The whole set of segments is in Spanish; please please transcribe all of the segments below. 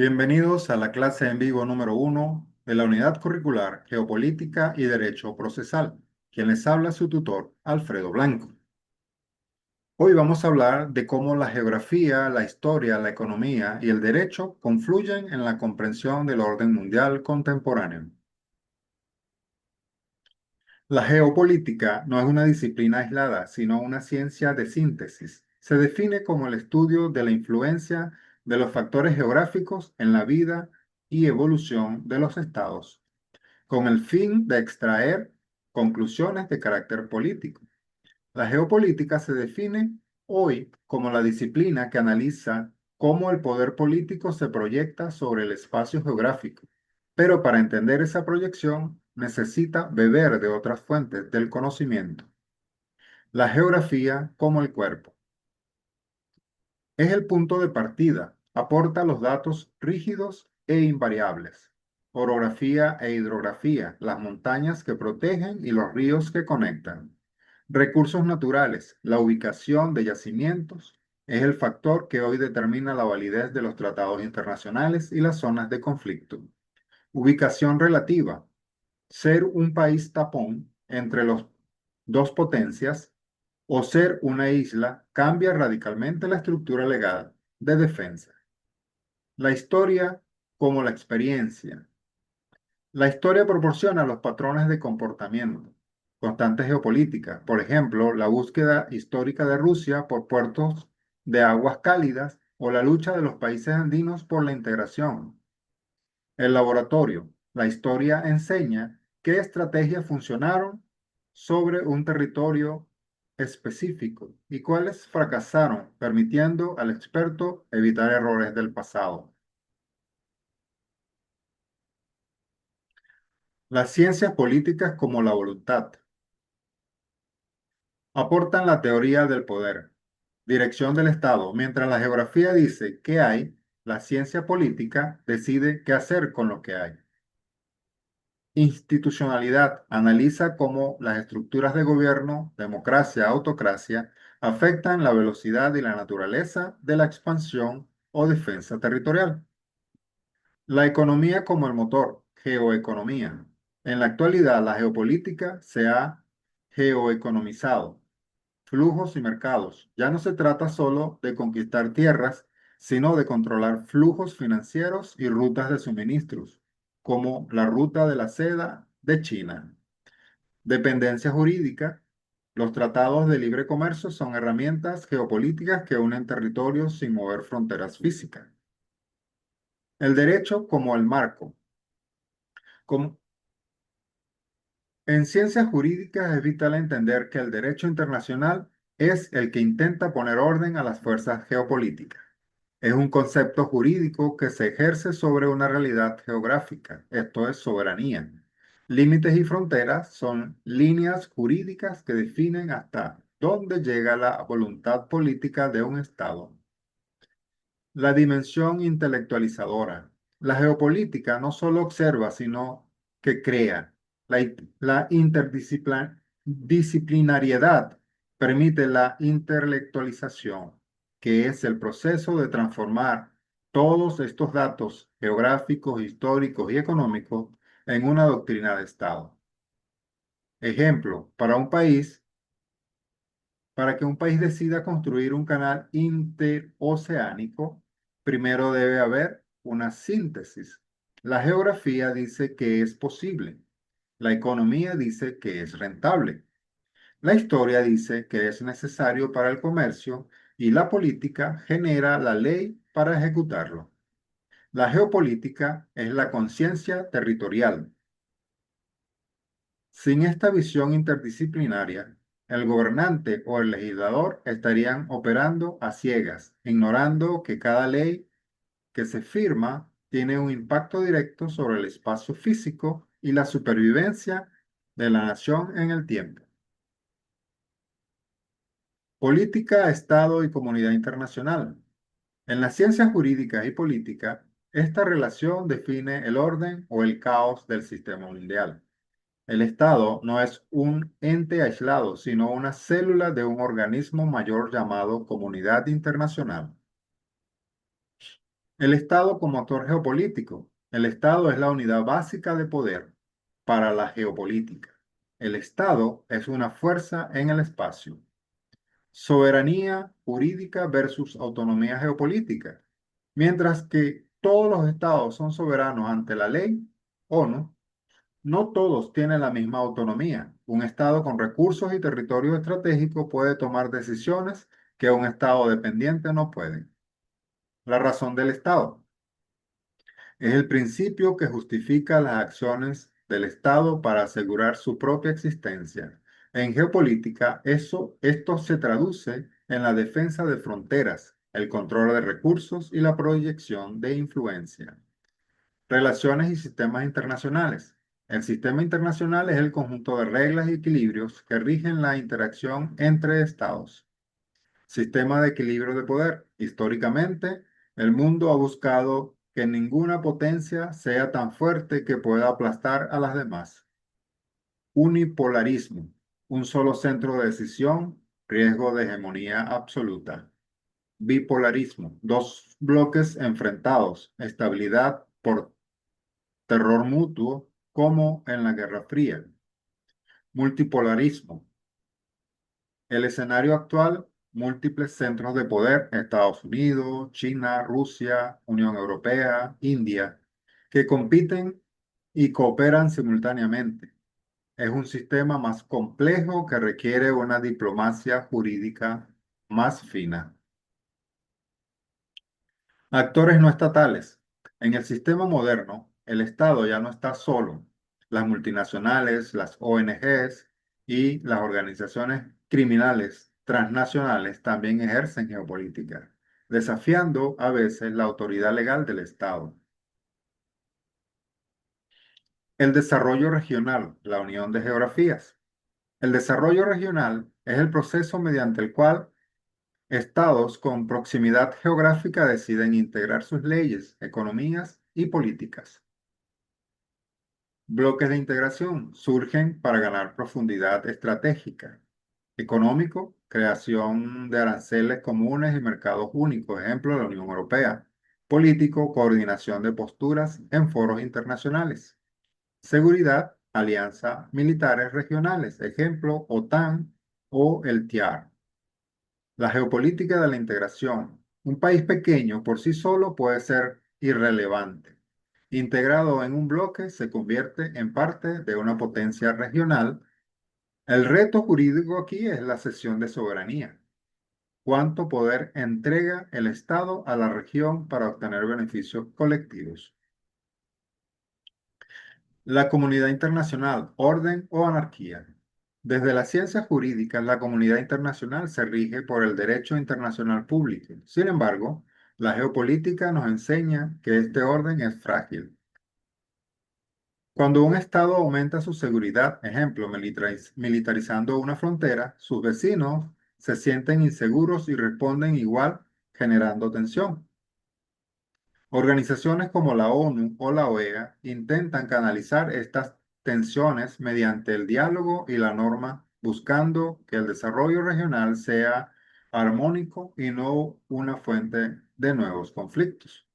Bienvenidos a la clase en vivo número 1 de la unidad curricular Geopolítica y Derecho Procesal. Quien les habla es su tutor, Alfredo Blanco. Hoy vamos a hablar de cómo la geografía, la historia, la economía y el derecho confluyen en la comprensión del orden mundial contemporáneo. La geopolítica no es una disciplina aislada, sino una ciencia de síntesis. Se define como el estudio de la influencia de los factores geográficos en la vida y evolución de los estados, con el fin de extraer conclusiones de carácter político. La geopolítica se define hoy como la disciplina que analiza cómo el poder político se proyecta sobre el espacio geográfico, pero para entender esa proyección necesita beber de otras fuentes del conocimiento. La geografía como el cuerpo. Es el punto de partida, aporta los datos rígidos e invariables, orografía e hidrografía, las montañas que protegen y los ríos que conectan. Recursos naturales, la ubicación de yacimientos, es el factor que hoy determina la validez de los tratados internacionales y las zonas de conflicto. Ubicación relativa, ser un país tapón entre los dos potencias o ser una isla cambia radicalmente la estructura legal de defensa. La historia como la experiencia. La historia proporciona los patrones de comportamiento, constantes geopolíticas, por ejemplo, la búsqueda histórica de Rusia por puertos de aguas cálidas o la lucha de los países andinos por la integración. El laboratorio. La historia enseña qué estrategias funcionaron sobre un territorio específico y cuáles fracasaron, permitiendo al experto evitar errores del pasado. Las ciencias políticas como la voluntad aportan la teoría del poder, dirección del Estado, mientras la geografía dice qué hay, la ciencia política decide qué hacer con lo que hay. Institucionalidad analiza cómo las estructuras de gobierno, democracia, autocracia, afectan la velocidad y la naturaleza de la expansión o defensa territorial. La economía como el motor, geoeconomía. En la actualidad, la geopolítica se ha geoeconomizado. Flujos y mercados. Ya no se trata solo de conquistar tierras, sino de controlar flujos financieros y rutas de suministros, como la ruta de la seda de China. Dependencia jurídica. Los tratados de libre comercio son herramientas geopolíticas que unen territorios sin mover fronteras físicas. El derecho como el marco. Como en ciencias jurídicas es vital entender que el derecho internacional es el que intenta poner orden a las fuerzas geopolíticas. Es un concepto jurídico que se ejerce sobre una realidad geográfica, esto es soberanía. Límites y fronteras son líneas jurídicas que definen hasta dónde llega la voluntad política de un Estado. La dimensión intelectualizadora. La geopolítica no solo observa, sino que crea. La interdisciplinariedad permite la intelectualización, que es el proceso de transformar todos estos datos geográficos, históricos y económicos en una doctrina de Estado. Ejemplo, para que un país decida construir un canal interoceánico, primero debe haber una síntesis. La geografía dice que es posible. La economía dice que es rentable. La historia dice que es necesario para el comercio y la política genera la ley para ejecutarlo. La geopolítica es la conciencia territorial. Sin esta visión interdisciplinaria, el gobernante o el legislador estarían operando a ciegas, ignorando que cada ley que se firma tiene un impacto directo sobre el espacio físico y la supervivencia de la nación en el tiempo. Política, Estado y comunidad internacional. En las ciencias jurídicas y política, esta relación define el orden o el caos del sistema mundial. El Estado no es un ente aislado, sino una célula de un organismo mayor llamado comunidad internacional. El Estado como actor geopolítico. El Estado es la unidad básica de poder para la geopolítica. El Estado es una fuerza en el espacio. Soberanía jurídica versus autonomía geopolítica. Mientras que todos los estados son soberanos ante la ley, ONU, no todos tienen la misma autonomía. Un estado con recursos y territorio estratégico puede tomar decisiones que un estado dependiente no puede. La razón del estado es el principio que justifica las acciones del estado para asegurar su propia existencia. En geopolítica, esto se traduce en la defensa de fronteras, el control de recursos y la proyección de influencia. Relaciones y sistemas internacionales. El sistema internacional es el conjunto de reglas y equilibrios que rigen la interacción entre estados. Sistema de equilibrio de poder. Históricamente, el mundo ha buscado que ninguna potencia sea tan fuerte que pueda aplastar a las demás. Unipolarismo. Un solo centro de decisión, riesgo de hegemonía absoluta. Bipolarismo. Dos bloques enfrentados, estabilidad por terror mutuo, como en la Guerra Fría. Multipolarismo. El escenario actual, múltiples centros de poder, Estados Unidos, China, Rusia, Unión Europea, India, que compiten y cooperan simultáneamente. Es un sistema más complejo que requiere una diplomacia jurídica más fina. Actores no estatales. En el sistema moderno, el Estado ya no está solo. Las multinacionales, las ONGs y las organizaciones criminales transnacionales también ejercen geopolítica, desafiando a veces la autoridad legal del Estado. El desarrollo regional, la unión de geografías. El desarrollo regional es el proceso mediante el cual estados con proximidad geográfica deciden integrar sus leyes, economías y políticas. Bloques de integración surgen para ganar profundidad estratégica. Económico, creación de aranceles comunes y mercados únicos, ejemplo, la Unión Europea. Político, coordinación de posturas en foros internacionales. Seguridad, alianzas militares regionales, ejemplo, OTAN o el TIAR. La geopolítica de la integración. Un país pequeño por sí solo puede ser irrelevante. Integrado en un bloque, se convierte en parte de una potencia regional. El reto jurídico aquí es la cesión de soberanía. ¿Cuánto poder entrega el Estado a la región para obtener beneficios colectivos? La comunidad internacional, orden o anarquía. Desde las ciencias jurídicas, la comunidad internacional se rige por el derecho internacional público. Sin embargo, la geopolítica nos enseña que este orden es frágil. Cuando un Estado aumenta su seguridad, ejemplo, militarizando una frontera, sus vecinos se sienten inseguros y responden igual, generando tensión. Organizaciones como la ONU o la OEA intentan canalizar estas tensiones mediante el diálogo y la norma, buscando que el desarrollo regional sea armónico y no una fuente de nuevos conflictos.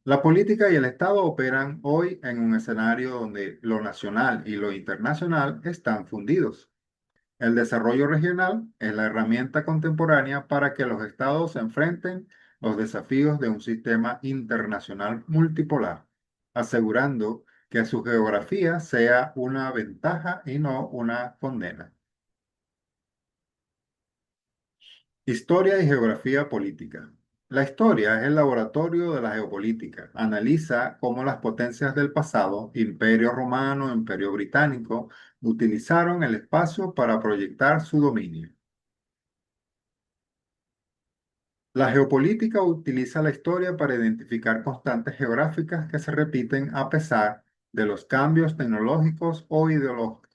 La política y el Estado operan hoy en un escenario donde lo nacional y lo internacional están fundidos. El desarrollo regional es la herramienta contemporánea para que los estados enfrenten los desafíos de un sistema internacional multipolar, asegurando que su geografía sea una ventaja y no una condena. Historia y geografía política. La historia es el laboratorio de la geopolítica. Analiza cómo las potencias del pasado, Imperio Romano, Imperio Británico, utilizaron el espacio para proyectar su dominio. La geopolítica utiliza la historia para identificar constantes geográficas que se repiten a pesar de los cambios tecnológicos o ideológicos.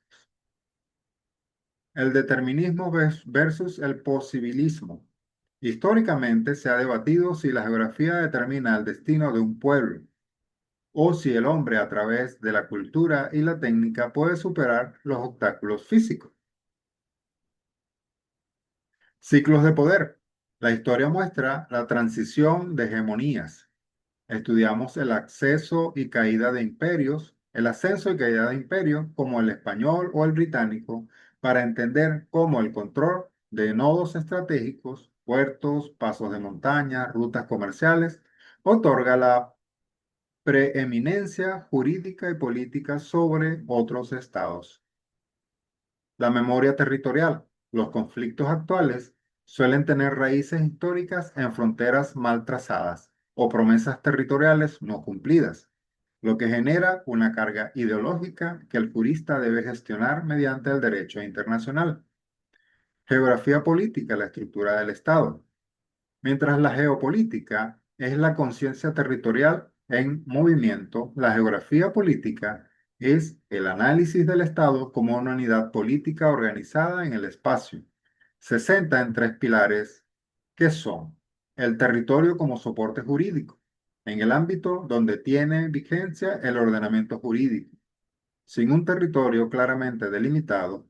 El determinismo versus el posibilismo. Históricamente se ha debatido si la geografía determina el destino de un pueblo o si el hombre a través de la cultura y la técnica puede superar los obstáculos físicos. Ciclos de poder. La historia muestra la transición de hegemonías. Estudiamos el acceso y caída de imperios, el ascenso y caída de imperios como el español o el británico, para entender cómo el control de nodos estratégicos, puertos, pasos de montaña, rutas comerciales, otorga la preeminencia jurídica y política sobre otros estados. La memoria territorial. Los conflictos actuales suelen tener raíces históricas en fronteras mal trazadas o promesas territoriales no cumplidas, lo que genera una carga ideológica que el jurista debe gestionar mediante el derecho internacional. Geografía política, la estructura del Estado. Mientras la geopolítica es la conciencia territorial en movimiento, la geografía política es el análisis del Estado como una unidad política organizada en el espacio. Se centra en tres pilares que son el territorio como soporte jurídico, en el ámbito donde tiene vigencia el ordenamiento jurídico. Sin un territorio claramente delimitado,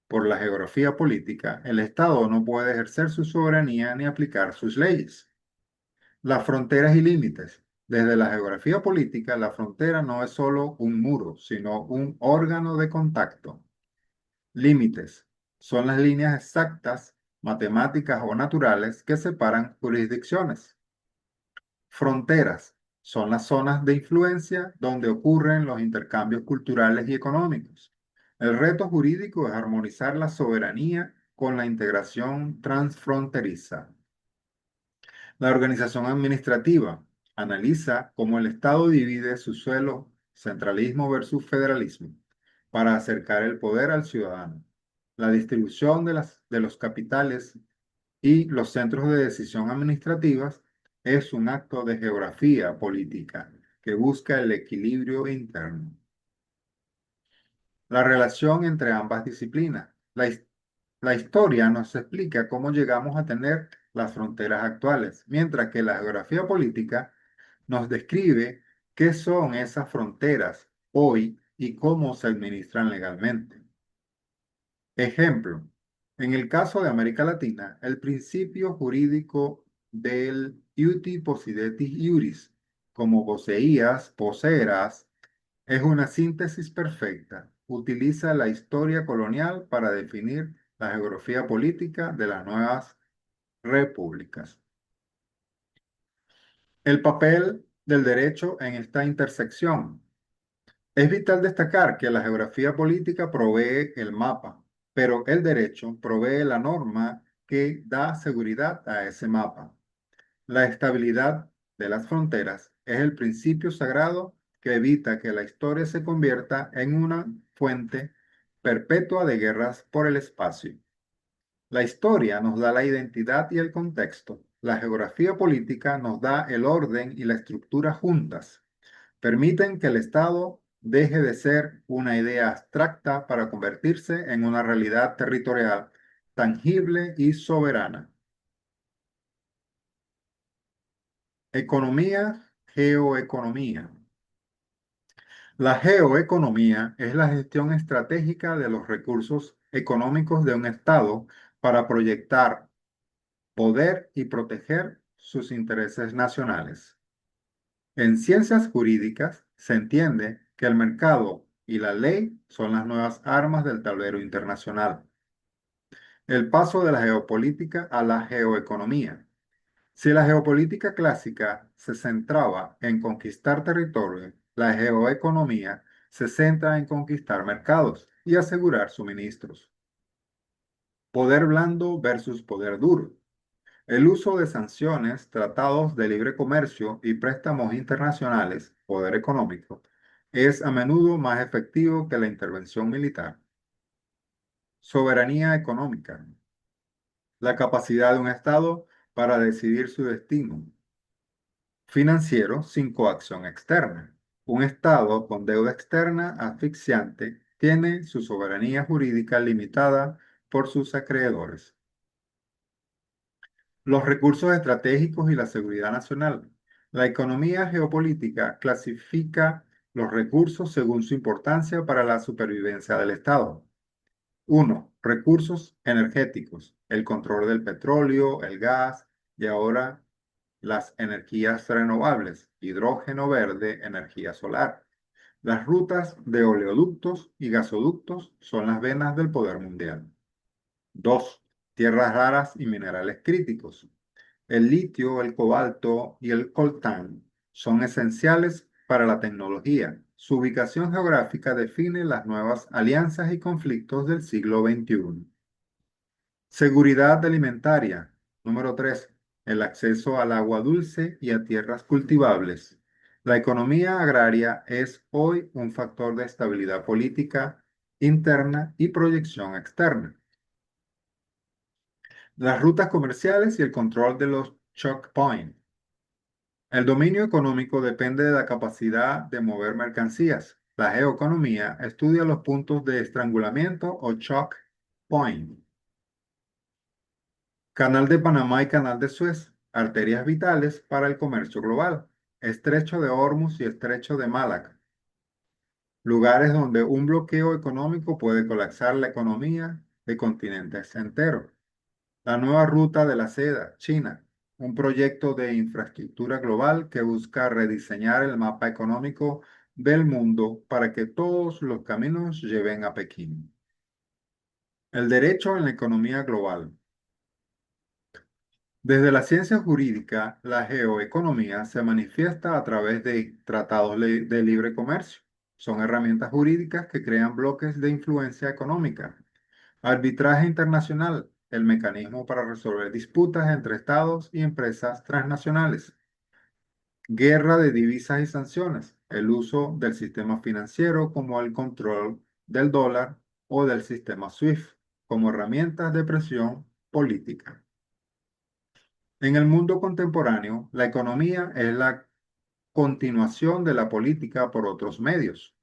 por la geografía política, el Estado no puede ejercer su soberanía ni aplicar sus leyes. Las fronteras y límites. Desde la geografía política, la frontera no es solo un muro, sino un órgano de contacto. Límites. Son las líneas exactas, matemáticas o naturales que separan jurisdicciones. Fronteras. Son las zonas de influencia donde ocurren los intercambios culturales y económicos. El reto jurídico es armonizar la soberanía con la integración transfronteriza. La organización administrativa analiza cómo el Estado divide su suelo, centralismo versus federalismo, para acercar el poder al ciudadano. La distribución de los capitales y los centros de decisión administrativas es un acto de geografía política que busca el equilibrio interno. La relación entre ambas disciplinas. La historia nos explica cómo llegamos a tener las fronteras actuales, mientras que la geografía política nos describe qué son esas fronteras hoy y cómo se administran legalmente. Ejemplo, en el caso de América Latina, el principio jurídico del iuti possidetis iuris, como poseías, poseerás, es una síntesis perfecta. Utiliza la historia colonial para definir la geografía política de las nuevas repúblicas. El papel del derecho en esta intersección. Es vital destacar que la geografía política provee el mapa, pero el derecho provee la norma que da seguridad a ese mapa. La estabilidad de las fronteras es el principio sagrado que evita que la historia se convierta en una fuente perpetua de guerras por el espacio. La historia nos da la identidad y el contexto. La geografía política nos da el orden y la estructura juntas. Permiten que el Estado deje de ser una idea abstracta para convertirse en una realidad territorial tangible y soberana. Economía, geoeconomía. La geoeconomía es la gestión estratégica de los recursos económicos de un Estado para proyectar poder y proteger sus intereses nacionales. En ciencias jurídicas se entiende que el mercado y la ley son las nuevas armas del tablero internacional. El paso de la geopolítica a la geoeconomía. Si la geopolítica clásica se centraba en conquistar territorio, la geoeconomía se centra en conquistar mercados y asegurar suministros. Poder blando versus poder duro. El uso de sanciones, tratados de libre comercio y préstamos internacionales, poder económico, es a menudo más efectivo que la intervención militar. Soberanía económica. La capacidad de un Estado para decidir su destino financiero sin coacción externa. Un Estado con deuda externa asfixiante tiene su soberanía jurídica limitada por sus acreedores. Los recursos estratégicos y la seguridad nacional. La economía geopolítica clasifica los recursos según su importancia para la supervivencia del Estado. 1. Recursos energéticos. El control del petróleo, el gas y ahora las energías renovables, hidrógeno verde, energía solar. Las rutas de oleoductos y gasoductos son las venas del poder mundial. 2. Tierras raras y minerales críticos. El litio, el cobalto y el coltán son esenciales para la tecnología. Su ubicación geográfica define las nuevas alianzas y conflictos del siglo XXI. Seguridad alimentaria. Número 3. El acceso al agua dulce y a tierras cultivables. La economía agraria es hoy un factor de estabilidad política interna y proyección externa. Las rutas comerciales y el control de los choke points. El dominio económico depende de la capacidad de mover mercancías. La geoeconomía estudia los puntos de estrangulamiento o choke point. Canal de Panamá y Canal de Suez, arterias vitales para el comercio global. Estrecho de Hormuz y Estrecho de Malaca, lugares donde un bloqueo económico puede colapsar la economía de continentes enteros. La nueva ruta de la seda, China, un proyecto de infraestructura global que busca rediseñar el mapa económico del mundo para que todos los caminos lleven a Pekín. El derecho en la economía global. Desde la ciencia jurídica, la geoeconomía se manifiesta a través de tratados de libre comercio. Son herramientas jurídicas que crean bloques de influencia económica. Arbitraje internacional, el mecanismo para resolver disputas entre estados y empresas transnacionales. Guerra de divisas y sanciones, el uso del sistema financiero como el control del dólar o del sistema SWIFT como herramientas de presión política. En el mundo contemporáneo, la economía es la continuación de la política por otros medios.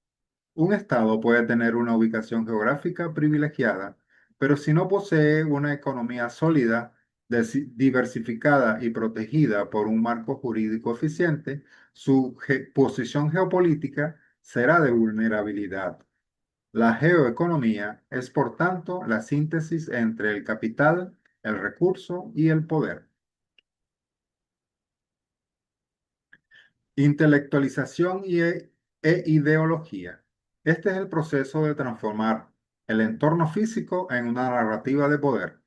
Un estado puede tener una ubicación geográfica privilegiada, pero si no posee una economía sólida, diversificada y protegida por un marco jurídico eficiente, su posición geopolítica será de vulnerabilidad. La geoeconomía es, por tanto, la síntesis entre el capital, el recurso y el poder. Intelectualización e ideología. Este es el proceso de transformar el entorno físico en una narrativa de poder.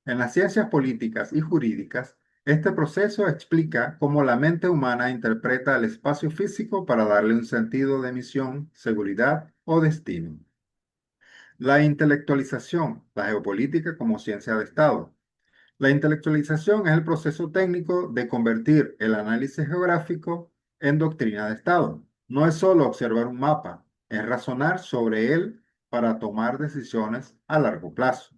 En las ciencias políticas y jurídicas, este proceso explica cómo la mente humana interpreta el espacio físico para darle un sentido de misión, seguridad o destino. La intelectualización, la geopolítica como ciencia de Estado. La intelectualización es el proceso técnico de convertir el análisis geográfico en doctrina de Estado. No es solo observar un mapa, es razonar sobre él para tomar decisiones a largo plazo.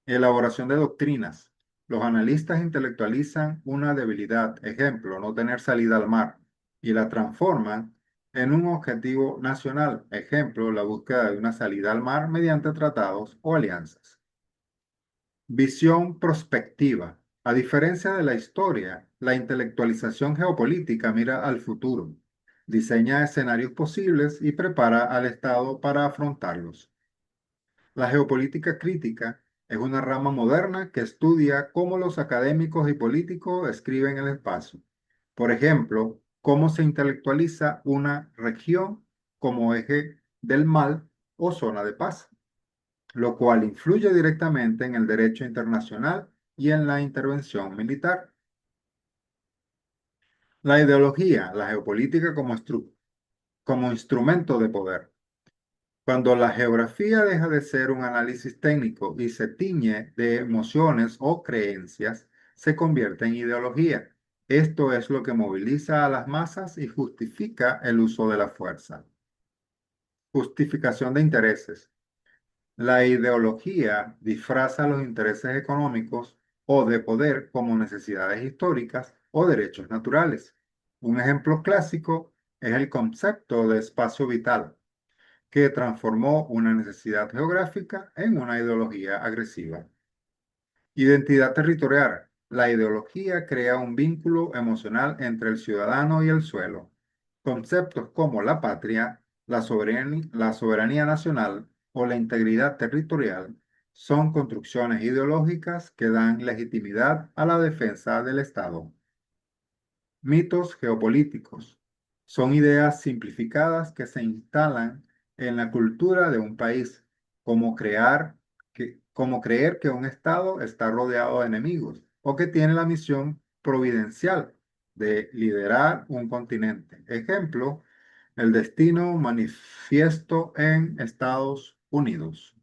Elaboración de doctrinas. Los analistas intelectualizan una debilidad, ejemplo, no tener salida al mar, y la transforman en un objetivo nacional, ejemplo, la búsqueda de una salida al mar mediante tratados o alianzas. Visión prospectiva. A diferencia de la historia, la intelectualización geopolítica mira al futuro, diseña escenarios posibles y prepara al Estado para afrontarlos. La geopolítica crítica es una rama moderna que estudia cómo los académicos y políticos escriben el espacio. Por ejemplo, cómo se intelectualiza una región como eje del mal o zona de paz, lo cual influye directamente en el derecho internacional y en la intervención militar. La ideología, la geopolítica como instrumento de poder. Cuando la geografía deja de ser un análisis técnico y se tiñe de emociones o creencias, se convierte en ideología. Esto es lo que moviliza a las masas y justifica el uso de la fuerza. Justificación de intereses. La ideología disfraza los intereses económicos o de poder como necesidades históricas o derechos naturales. Un ejemplo clásico es el concepto de espacio vital, que transformó una necesidad geográfica en una ideología agresiva. Identidad territorial. La ideología crea un vínculo emocional entre el ciudadano y el suelo. Conceptos como la patria, la soberanía nacional o la integridad territorial son construcciones ideológicas que dan legitimidad a la defensa del Estado. Mitos geopolíticos son ideas simplificadas que se instalan en la cultura de un país, como como creer que un Estado está rodeado de enemigos o que tiene la misión providencial de liderar un continente. Ejemplo, el destino manifiesto en Estados Unidos.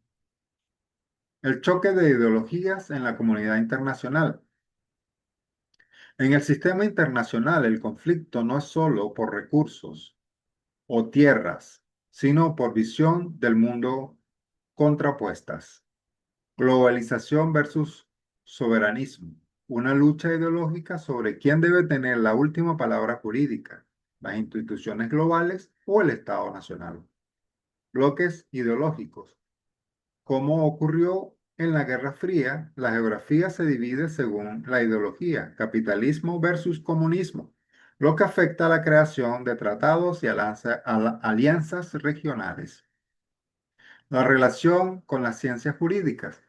El choque de ideologías en la comunidad internacional. En el sistema internacional, el conflicto no es solo por recursos o tierras, sino por visión del mundo contrapuestas. Globalización versus soberanismo. Una lucha ideológica sobre quién debe tener la última palabra jurídica, las instituciones globales o el Estado nacional. Bloques ideológicos. Como ocurrió en la Guerra Fría, la geografía se divide según la ideología, capitalismo versus comunismo, lo que afecta a la creación de tratados y alianzas regionales. La relación con las ciencias jurídicas.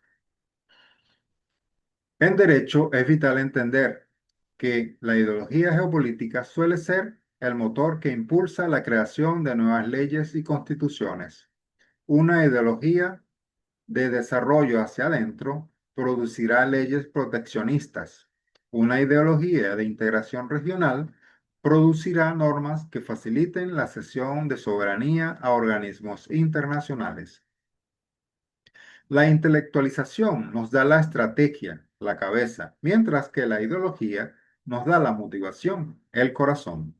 En derecho es vital entender que la ideología geopolítica suele ser el motor que impulsa la creación de nuevas leyes y constituciones. Una ideología de desarrollo hacia adentro producirá leyes proteccionistas. Una ideología de integración regional producirá normas que faciliten la cesión de soberanía a organismos internacionales. La intelectualización nos da la estrategia, la cabeza, mientras que la ideología nos da la motivación, el corazón.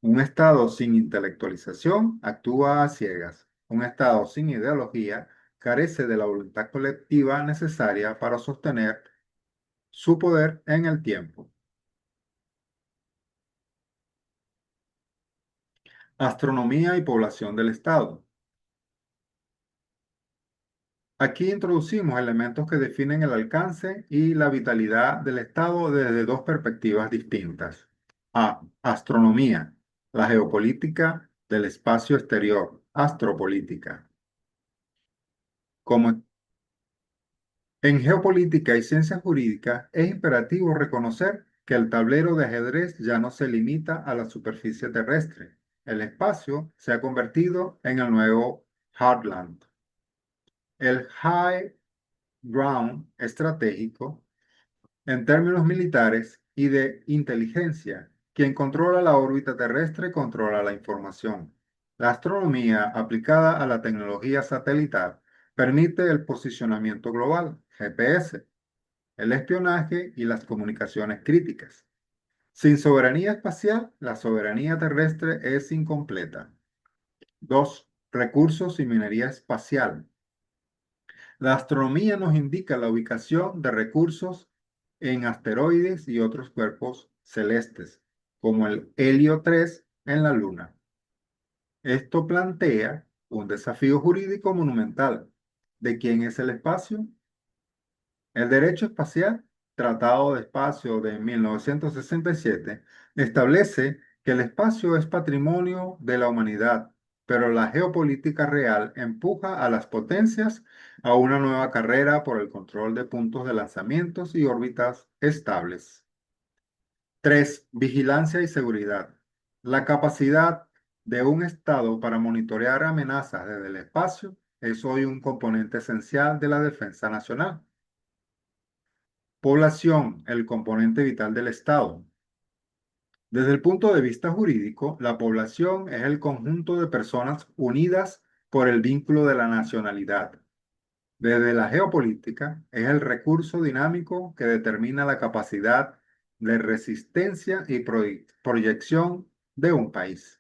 Un estado sin intelectualización actúa a ciegas. Un estado sin ideología carece de la voluntad colectiva necesaria para sostener su poder en el tiempo. Astronomía y población del estado. Aquí introducimos elementos que definen el alcance y la vitalidad del estado desde dos perspectivas distintas. A. Astronomía, la geopolítica del espacio exterior, astropolítica. Como en geopolítica y ciencias jurídicas es imperativo reconocer que el tablero de ajedrez ya no se limita a la superficie terrestre. El espacio se ha convertido en el nuevo Heartland. El High Ground estratégico en términos militares y de inteligencia. Quien controla la órbita terrestre controla la información. La astronomía aplicada a la tecnología satelital permite el posicionamiento global, GPS, el espionaje y las comunicaciones críticas. Sin soberanía espacial, la soberanía terrestre es incompleta. 2. Recursos y minería espacial. La astronomía nos indica la ubicación de recursos en asteroides y otros cuerpos celestes, como el Helio 3 en la Luna. Esto plantea un desafío jurídico monumental. ¿De quién es el espacio? El derecho espacial, Tratado de Espacio de 1967, establece que el espacio es patrimonio de la humanidad, pero la geopolítica real empuja a las potencias a una nueva carrera por el control de puntos de lanzamientos y órbitas estables. 3. Vigilancia y seguridad. La capacidad de un Estado para monitorear amenazas desde el espacio es hoy un componente esencial de la defensa nacional. Población, el componente vital del Estado. Desde el punto de vista jurídico, la población es el conjunto de personas unidas por el vínculo de la nacionalidad. Desde la geopolítica, es el recurso dinámico que determina la capacidad de resistencia y proyección de un país.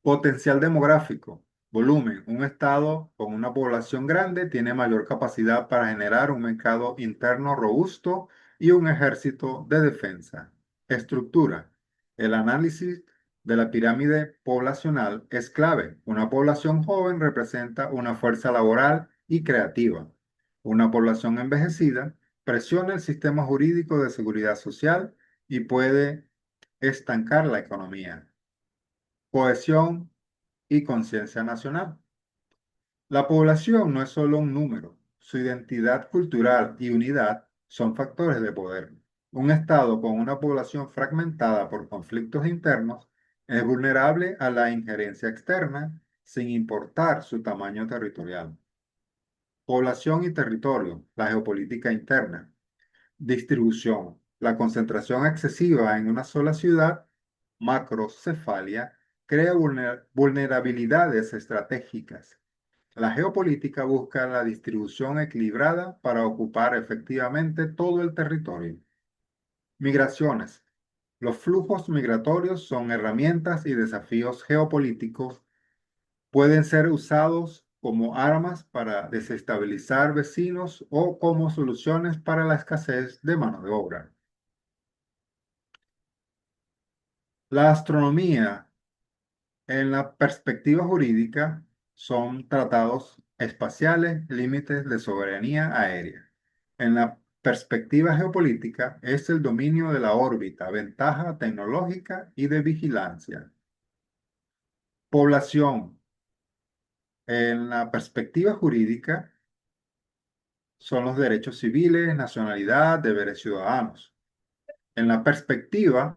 Potencial demográfico. Volumen. Un estado con una población grande tiene mayor capacidad para generar un mercado interno robusto y un ejército de defensa. Estructura. El análisis de la pirámide poblacional es clave. Una población joven representa una fuerza laboral y creativa. Una población envejecida presiona el sistema jurídico de seguridad social y puede estancar la economía. Cohesión y conciencia nacional. La población no es solo un número, su identidad cultural y unidad son factores de poder. Un estado con una población fragmentada por conflictos internos es vulnerable a la injerencia externa sin importar su tamaño territorial. Población y territorio, la geopolítica interna. Distribución. La concentración excesiva en una sola ciudad, macrocefalia, crea vulnerabilidades estratégicas. La geopolítica busca la distribución equilibrada para ocupar efectivamente todo el territorio. Migraciones. Los flujos migratorios son herramientas y desafíos geopolíticos. Pueden ser usados como armas para desestabilizar vecinos o como soluciones para la escasez de mano de obra. La astronomía, en la perspectiva jurídica, son tratados espaciales, límites de soberanía aérea. En la perspectiva geopolítica, es el dominio de la órbita, ventaja tecnológica y de vigilancia. Población, en la perspectiva jurídica, son los derechos civiles, nacionalidad, deberes ciudadanos. En la perspectiva